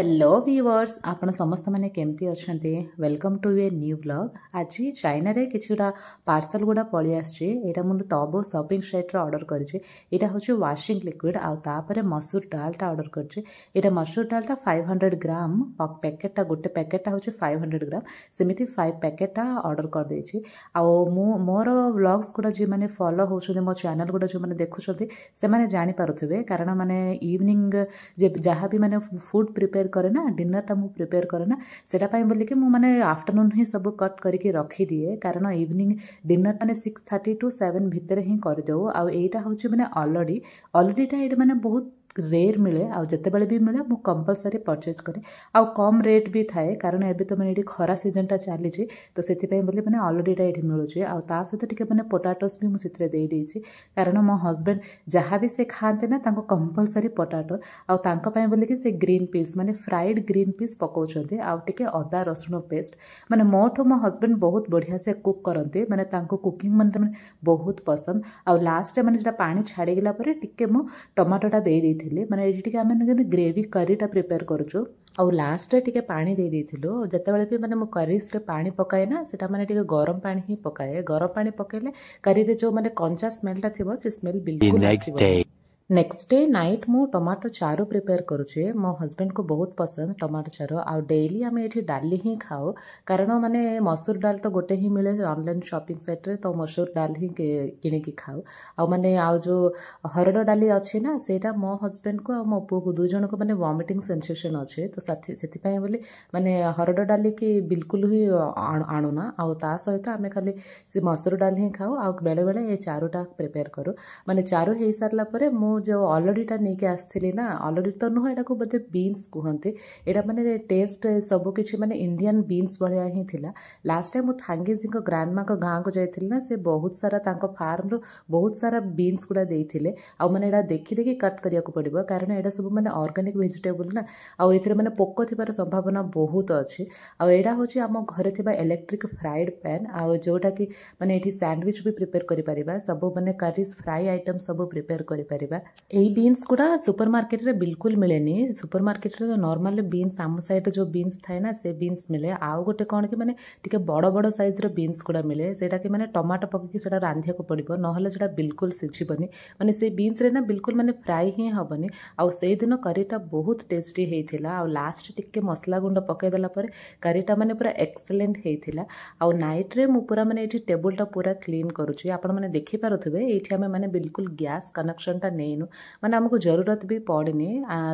Hello viewers आपण समस्त माने केमती अछंती welcome to a new vlog. आज चाइना रे किछुरा पार्सल गुडा पळि आछी एटा मु तबो शॉपिंग साइट रे ऑर्डर करछि। एटा होछि वाशिंग लिक्विड आ तापरे मसूर दालटा ऑर्डर करछि। एटा मसूर दालटा 500 ग्राम पैकेटटा गोटे पैकेटटा होछि 500 ग्राम सेमिति 5 पैकेटटा ऑर्डर कर देछि। आ मु मोर व्लॉग्स गुडा जे माने फॉलो होछुते मो चैनल गुडा जे माने देखुछथि से माने जानि पारुथबे कारण माने इवनिंग जे जहाँ भी माने फूड प्रिपेयर करे ना डिनरटा मु प्रिपेयर करे ना सेटा पाई बोली कि मु माने आफ्टरनून ही सब कट करके रखी दिए कारण इवनिंग डिनर माने 6:30 to 7 भितर ही कर देउ। आ एटा होची माने ऑलरेडीटा एटा माने बहुत रेयर मिले आ जतेबेले भी मिले मु कंपलसरी परचेज करे आ कम रेट भी थाए कारण एबे तो माने एठी खरा सीजनटा चली छी तो सेति पई बोली माने ऑलरेडीटा एठी मिलु छी। आ ता सहित टिके माने पोटाटोस भी मु सितरे देई देई छी कारण मो हस्बैंड जहाँ भी से खाते ना तांको कंपलसरी पोटाटो आ तांको पई बोली कि से ग्रीन पीस माने फ्राइड ग्रीन पीस पकाउछन्ते आ टिके अदा रसुण पेस्ट माने मोठो मो हस्बैंड बहुत बढ़िया से कुक करते माने तांको कुकिंग माने बहुत पसंद। आ लास्ट माने जेटा पानी छाड़ी गेला परे टिके मो टमाटोटा देई माने एठी आम ग्रेवी करीटा प्रिपेयर करूँ आ लास्ट टिके पानी दे देथिलो जतेबेले भी माने मो करीस रे पानी पकाए ना सेटा माने टिके गरम पानी ही पकाए। गरम पानी पकेले करी रे जो माने कंचा स्मेलटा थिबो से स्मेल बिल्कुल आसीबो। नेक्स्ट डे नाइट मु टमाटो चारो प्रिपेयर करुचे मो हस्बैंड को बहुत पसंद टमाटो चारो आ डेली आम ये डाली ही खाओ कारण माने मसूर डाल तो गोटे ही मिले ऑनलाइन शॉपिंग साइट रे तो मसूर डाल ही किणिकी खाओ आ माने आ जो हरड डाली अच्छे ना सेटा मो हस्बैंड को आ मो पु को दु जन को माने वॉमिटिंग सेंसेशन अच्छे तो सेति पई बोली माने हरड डाली की बिल्कुल ही आणुना आ ता सहित आमे खाली से मसूर डाल ही खाओ आ बेले बेले ये चारोटा प्रिपेयर करू माने चारो हे सारला परे मो जो ऑलरेडीटा नहीं आसती ना ऑलरेडी तो नुह एटा को बोधे बीन्स कहते एटा माने टेस्ट सब किछि माने इंडियन बीन्स भलिया ही थिला। लास्ट टाइम मु थांगे जी को ग्रांडमा को गाँ को जाइथिल ना से बहुत सारा तांको फार्म रो बहुत सारा बीन्स गुडा देइथिले आ माने एटा देखि देखि कट करिया को पड़िबो कारण एटा सब माने ऑर्गेनिक वेजिटेबल ना आ एथिरे माने पोको थिबार संभावना बहुत अछि। आ एटा होछि आम घरे थिबा इलेक्ट्रिक फ्राइड पैन आ जोटा कि माने एठी सैंडविच भी प्रिपेयर करि परिबा सब माने करीज फ्राई आइटम सब प्रिपेयर करि परिबा। एई बीन्स गुडा सुपर मार्केट रे बिल्कुल मिलेनी सुपर मार्केट रे तो नॉर्मल बीन्स आम साइड जो बीन्स थाए ना से बीन्स मिले आउ गोटे कौन कि माने टिके बड़ बड़ साइज रो बीन्स गुडा मिले सेटा कि माने टमाटो पककी सेटा रांधिया को पड़िबो नहले सेटा बिल्कुल सिझिबनी माने से बीन्स रे ना बिल्कुल माने फ्राई ही हबनी। आ से दिन करीटा बहुत टेस्टी हेइथिला आ लास्ट टिके मसला गुंड पके देला पर करीटा माने पूरा एक्सीलेंट हेइथिला। आ नाइट रे मु पूरा माने एठी टेबल टा पूरा क्लीन करूची आपण माने देखि पारुथबे एठी हमें माने बिल्कुल गैस कनेक्शन टा नेनु माने हमको जरूरत भी पड़नी।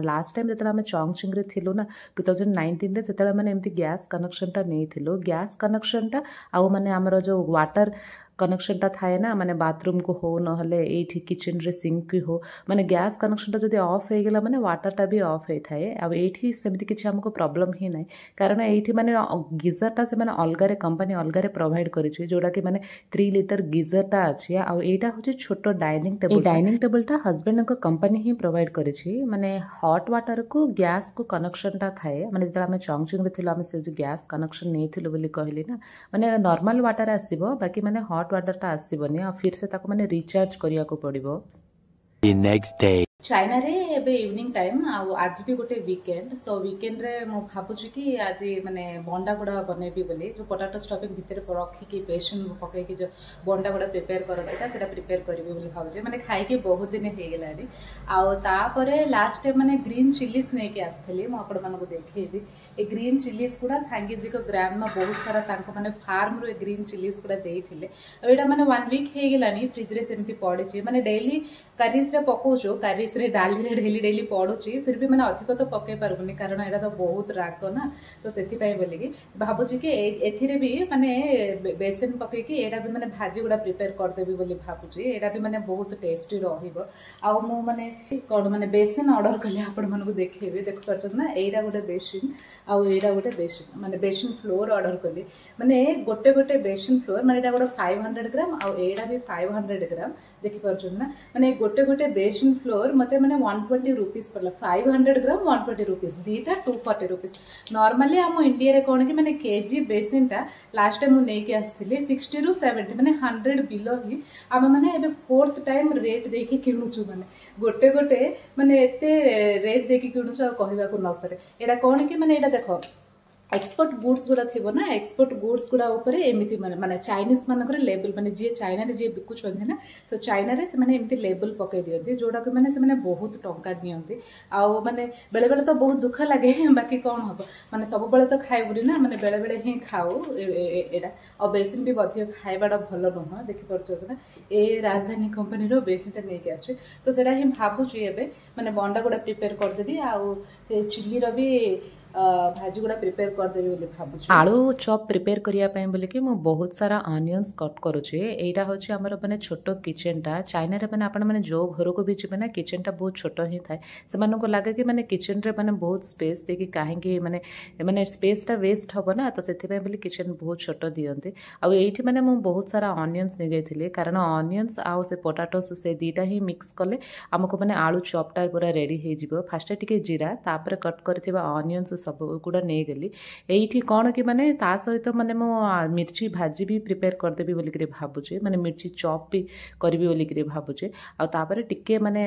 लास्ट टाइम जो आम चौंगचिंग रे थिलु ना 2019 रे सेतला माने एमती गैस कनेक्शन टा नहीं थिलु गैस कनेक्शन टा आ माने हमर जो वाटर कनेक्शन टा थाए ना माने बाथरूम को हो नहले एठी किचन रे सिंक हो माने गैस कनेक्शन टा जदी ऑफ हे गेला माने वाटर टा भी ऑफ हे थाए। अब एठी सेमति किछि हमको प्रॉब्लम ही नै कारण एठी माने गीजर टा से माने अलगारे कंपनी अलगारे प्रोवाइड करि छै जोडा कि माने 3 लीटर गीजर टा अछि आ एटा होछि छोटो डाइनिंग टेबल। डाइनिंग टेबल टा हस्बैंड को कंपनी ही प्रोवाइड करि छै माने हॉट वाटर को गैस को कनेक्शन टा थाए माने जदा हम चौंगचिंग रे थिलो हम से जो गैस कनेक्शन नै थिलो बोली कहली ना माने नॉर्मल वाटर आसीबो बाकी माने हॉट वाटर टा आसीबनी आ फिर से ताको माने रिचार्ज करिया को पड़िबो। The next day चाइना रे एबे इवनिंग टाइम आज भी गोटे वीकेंड सो वीकेंड रे मो भाबुची कि आज माने बोंडा गुडा बनेबी बोली जो पोटैटो स्टफिंग भितर रखी कि बेसन पकई कि जो बोंडा गुडा प्रिपेयर करते ना सेटा प्रिपेयर करबी बोली भाबुची माने खाई के बहुत दिन हे गेलानी। आ तापरे लास्ट टाइम माने ग्रीन चिलीज नै के आस्थली मो आपण मानको देखैबी ए ग्रीन चिलीज गुडा थांगे जी को ग्रांडमा बहुत सारा तांको माने फार्म रो ग्रीन चिलीज गुडा देइथिले एटा माने 1 वीक हे गेलानी फ्रिज रे सेमति पड़ी छी माने डेली करीस रे पकोचो करीस रे डाली रे डेली पड़ुची फिर भी मैंने अधिक तो पकई पारबनी कारण एटा तो बहुत राग ना तो से बोलिकी भावुची कि एथिरे भी माने बेसन पकईकी एटा भी माने भाजी गुडा प्रिपेयर करदेवी बोली भावुची एटा भी माने बहुत टेस्टी रहिबो। आ मु माने कोन माने बेसन ऑर्डर कले आपण मानको देखैबे देख परछन ना एटा गोटे बेसन आ एटा गोटे बेसन माने बेसन फ्लोर ऑर्डर कले माने गोटे गोटे बेसन फ्लोर माने एटा गोटे 500 ग्राम आ एटा भी 500 ग्राम देखि परछन ना माने गोटे गोटे बेसन फ्लोर मते माने 120 रुपीस पड़ला 500 ग्राम 120 रुपीस दीटा 240 रुपीस नॉर्मली आम इंडिया रे कौन कि मैंने केजी बेसिनटा लास्ट टाइम मुझे आसती 60 रु 70 मैंने 100 बिलो ही आम मैंने एबे 4th टाइम रेट देकी किणुचु माने गोटे गोटे माने एते रेट देकी किणुचु कहवा को न सरे एटा कौन कि माने एटा देखो एक्सपोर्ट गुड्स गुड़ा थी ना एक्सपोर्ट गुड्स गुड़ा उपरे एमती माने चाइनीज मानक लेबल माने जी चाइना रे जी बिकुछन ना सो चाइना रे से माने एमती लेबल पकई दियंती जोडा को माने से माने बहुत टंका दियंती आउ माने बेले बेले तो बहुत दुख लगे बाकी कौन हम माने सब बेले तो खाइबुनी ना माने बेले बेले ही खाऊ एटा और बेसिन भी बधियो खाइबाटा भल नुह देखि परछो ना ए राजधानी कंपनी रो बेसिनटा नै के आछे तो सेटा ही भाबुची एबे माने बंडा गुडा प्रिपेयर कर देबी आउ से चिल्ली रो भी भाजी गुड़ा प्रिपेयर करदेवी बोली भाबुछि आलू चॉप प्रिपेयर करिया पय बोले कि मो बहुत सारा ऑनियंस कट करूछे एटा होछि हमर माने छोटो किचन टा चाइना रे माने आपण माने जो घर को भी जिबे ना किचन टा बहुत छोटो ही थाए से माने को लागे कि माने किचन रे माने बहुत स्पेस देकी काहे कि माने माने स्पेस टा वेस्ट हबो ना तो सेति पय बोली किचन बहुत छोटो दियंते आ एठी माने मो बहुत सारा ऑनियंस नै जायथिले कारण ऑनियंस आ से पोटैटोस से दीटा ही मिक्स कले हमको माने आलू चॉप टा पूरा रेडी हे जिवो फर्स्ट टिके जीरा तापर कट करथिबा ऑनियंस सब गुड़ा नहीं गली एठी कौन कि माने ता सहित माने मो मिर्ची भाजी भी प्रिपेयर करदेबी बोली कि भाबुचे माने मिर्ची चॉप भी करबी बोली कि भाबुचे आ तापर टिके माने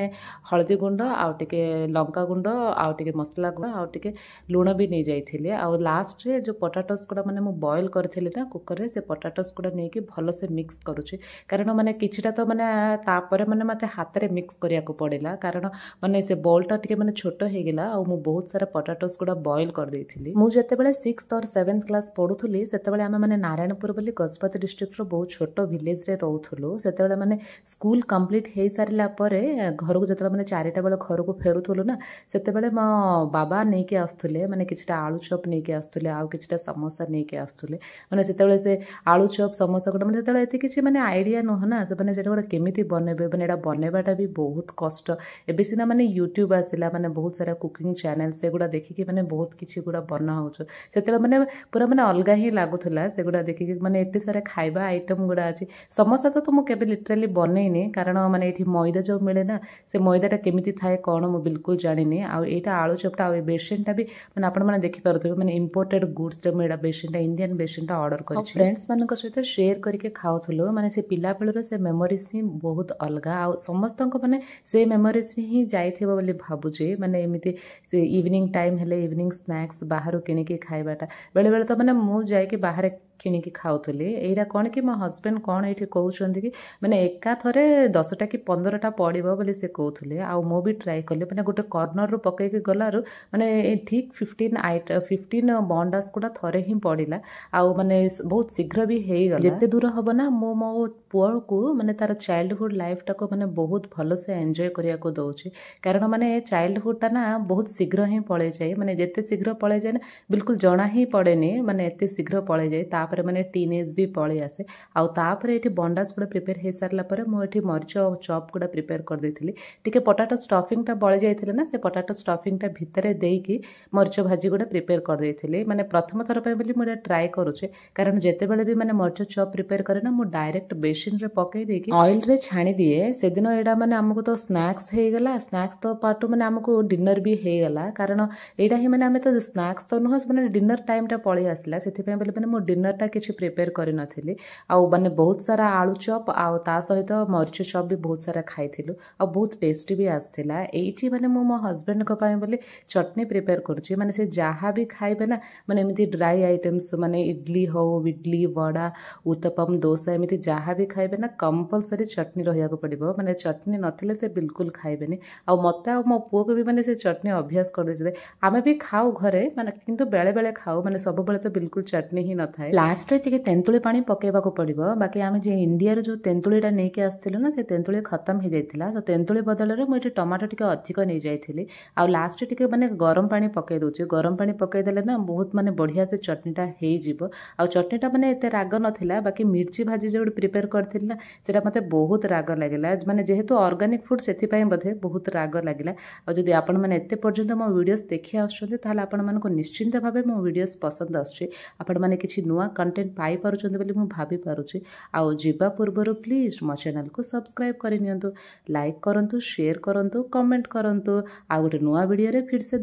हळदी गुंड आ टिके लंका गुंड आ टिके मसला गुंड आ टिके लूण भी नहीं जाइथिले आ लास्ट रे जो पोटैटोस गुड़ा माने मो बॉयल करथिले ना कुकर रे से पोटैटोस गुड़ा नहीं कि भलो से मिक्स करूचे कारण माने किछटा तो माने तापर माने मते हाथ रे मिक्स करिया को पड़ेला कारण माने से बॉलटा टिके माने छोटो हे गेला आ मो बहुत सारा पोटैटोस गुड़ा बॉयल कर देइथिली मु जेतेबेले 6th और 7th क्लास पढुथुली सेतेबेले आमे माने नारायणपुर बोली गजपति डिस्ट्रिक्ट रो बहुत छोटो विलेज रे रहउथुलो सेतेबेले माने स्कूल कंप्लीट हे सारिला परे घर को जेतेबेले माने 4टा बेले घर को फेरुथुलो ना सेतेबेले मो बाबा नै के आस्तुले माने किछटा आलू चॉप नै के आस्तुले आ किछटा समोसा नै के आस्तुले माने सेतेबेले से आलू चॉप समोसा गुडा माने सेतेबेले एते किछि माने आईडिया न हो ना से माने जेटा केमिति बनेबे माने एटा बनेबाटा भी बहुत कष्ट एबे सिना माने यूट्यूब आसिला माने बहुत सारा कुकिंग चैनल से गुडा देखि कि माने बहुत किछि गुडा बना होछ सेते माने पूरा माने अलगा ही लागुथला से गुडा देखि कि माने एते सारा खाइबा आइटम गुडा अछि समोसा तो मु केबे लिटरली बनेइनी कारण माने एठी मैदा जो मिले ना से मैदाटा केमिति थाए कोन मु बिल्कुल जानिनी आ एटा आलू चपटा आ बेसनटा भी माने आपण माने देखि परथबे माने इंपोर्टेड गुड्स रे मेडा बेसनटा इंडियन बेसनटा ऑर्डर करछि फ्रेंड्स मानक सहित शेयर करके खाउथलो माने से पिला बेलर से मेमोरीज ही बहुत अलगा आ समस्त माने से मेमोरीज ही जाइथिबो बोली भाबुजे माने एमिति से इवनिंग टाइम हेले इवनिंग स्नैक्स बाहर किनिकी खाइबाटा बेले बेले तो माने मु जाय कि बाहर किनिकी खाउथली एइरा कोन कि मो हस्बैंड कोन एठी कहउछंदी कि माने एका थरे 10टा कि 15टा पड़िबो बोली से कहउथले आ मो भी ट्राई करले माने गोटे कॉर्नर रो पकई के गलारु माने ठीक 15 बॉन्डास गुडा थरे ही पड़िला आ माने बहुत शीघ्र भी हेई गला जते दूर हबो ना मो पुअर को माने तार चाइल्डहुड लाइफ टा को माने बहुत भलो से एन्जॉय करिया को दोछि कारण माने चाइल्डहुड टा ना बहुत शीघ्र ही पळे जाय माने जते शीघ्र पळे जाय ना बिल्कुल जणा ही पड़ेनी माने एते शीघ्र पळे जाय तापर माने टीनेज भी पळे आसे आ तापर एठी बॉन्डास गुडा प्रिपेयर हे सारला पर मो एठी मरच चॉप गुडा प्रिपेयर कर देथिली टिके पोटैटो स्टफिंग टा बळे जायथिले ना से पोटैटो स्टफिंग टा भितरे देकी मरच भाजी गुडा प्रिपेयर कर देथिली माने प्रथम थर पे बोली मोडा ट्राई करूचे कारण जेते बेले भी माने मरच चॉप प्रिपेयर करे ना मो डायरेक्ट बेसिन रे पकई देकी ऑयल रे छाणी दिए से दिन एडा माने हमको तो स्नैक्स हे गेला स्नैक्स तो पाटू माने हमको डिनर भी हे गेला कारण एडा ही माने हमें तो स्नैक्स तो नुह माने डिनर टाइम टा पळी आसला सेति पे बोले माने मो डिनर टा किछि प्रिपेयर करि नथिली आ माने बहुत सारा आलू चॉप आ ता सहित मरच चॉप भी बहुत सारा खाइथिलु आ बहुत टेस्टी भी आसथिला एठी माने मो हस्बैंड को पाए बोले चटनी प्रिपेयर करछि माने से जहा भी खाइबे ना माने एमिति ड्राई आइटम्स माने इडली हो इडली वड़ा उत्तपम डोसा एमिति जहा भी खाइबे ना कंपलसरी चटनी रहिया को पड़िबो माने चटनी नथिले से बिल्कुल खाइबेनी आ मते आ मो पुओ को भी माने से चटनी अभ्यास कर देछे आमे भी खाऊ घरे माने किंतु बेले बेले खाऊ माने सब बेले तो बिल्कुल चटनी ही न थाए लास्ट रे टिके तेंतुली पानी पकेबा को पड़िबो बाकी आमे जे इंडिया रो जो तेंतुलीटा नै के आस्थिलो ना से तेंतुली खत्म हे जाइतिला तो तेंतुली बदल रे मोटे टमाटो टिके अधिक नै जाइथिली आ लास्ट टिके माने गरम पानी पके दोचे गरम पानी पके देले ना बहुत माने बढ़िया से चटनीटा हे जिवो आ चटनीटा माने एते राग नथिला बाकी मिर्ची भाजी जो प्रिपेयर करथिल ना सेटा मते बहुत राग लागिला माने जेहेतु ऑर्गेनिक फूड सेति पय बधे बहुत राग लागिला आ जदि आपण माने एते पर्यंत मो वीडियोस देखि आछथि ताले आपण मानको निश्चिंत भाबे मो वीडियोस पसंद आछी आपण माने किछि नुवा कंटेंट पाई पारुछंती बोली मु भाभी पारुछि। आउ जिबा पूर्वरु प्लीज मो चैनल को सब्सक्राइब करि नियंतु, लाइक करंतु, शेयर करंतु, कमेंट करंतु। आ गोटे नुआ वीडियो रे फिर से